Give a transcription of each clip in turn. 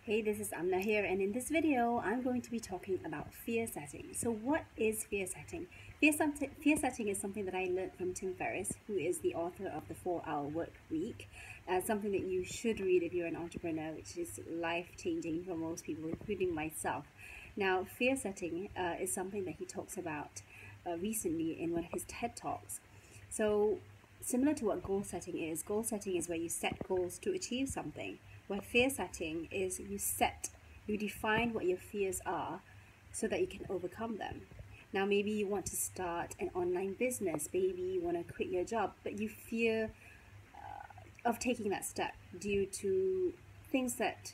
Hey, this is Amna here, and in this video, I'm going to be talking about fear setting. So what is fear setting? Fear setting is something that I learned from Tim Ferriss, who is the author of the 4-Hour Work Week. Something that you should read if you're an entrepreneur, which is life-changing for most people, including myself. Now, fear setting is something that he talks about recently in one of his TED Talks. So similar to what goal setting is where you set goals to achieve something. Where fear setting is you define what your fears are so that you can overcome them. Now, maybe you want to start an online business, maybe you want to quit your job, but you fear of taking that step due to things that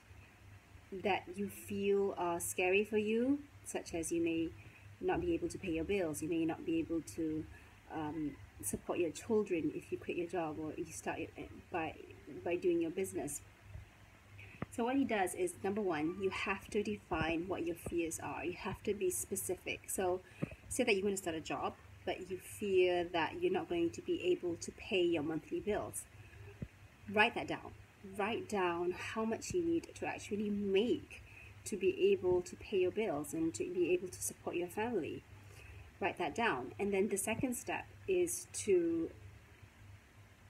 you feel are scary for you, such as you may not be able to pay your bills, you may not be able to support your children if you quit your job or you start by doing your business. So what he does is, number one, you have to define what your fears are. You have to be specific. So say that you want to start a job, but you fear that you're not going to be able to pay your monthly bills. Write that down. Write down how much you need to actually make to be able to pay your bills and to be able to support your family. Write that down. And then the second step is to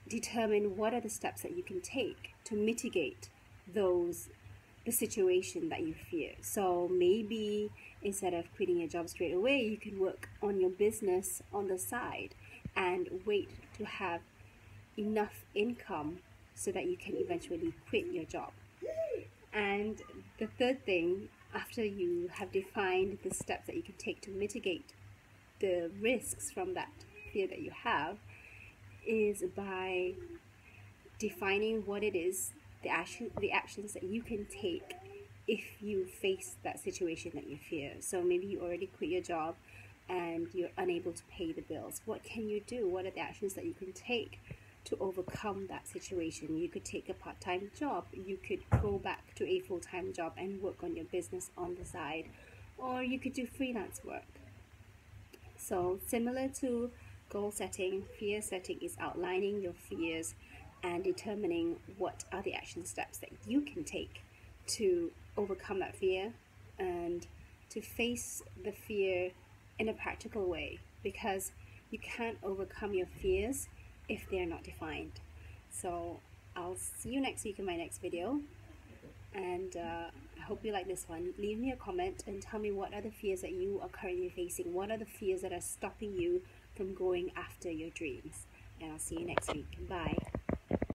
determine what are the steps that you can take to mitigate the situation that you fear. So maybe instead of quitting your job straight away, you can work on your business on the side and wait to have enough income so that you can eventually quit your job. And the third thing, after you have defined the steps that you can take to mitigate the risks from that fear that you have, is by defining what it is, the actions that you can take if you face that situation that you fear. So maybe you already quit your job and you're unable to pay the bills. What can you do? What are the actions that you can take to overcome that situation? You could take a part-time job, you could go back to a full-time job and work on your business on the side, or you could do freelance work. So similar to goal setting, fear setting is outlining your fears and determining what are the action steps that you can take to overcome that fear and to face the fear in a practical way, because you can't overcome your fears if they're not defined. So I'll see you next week in my next video, and I hope you like this one. Leave me a comment and tell me what are the fears that you are currently facing. What are the fears that are stopping you from going after your dreams? And I'll see you next week. Bye.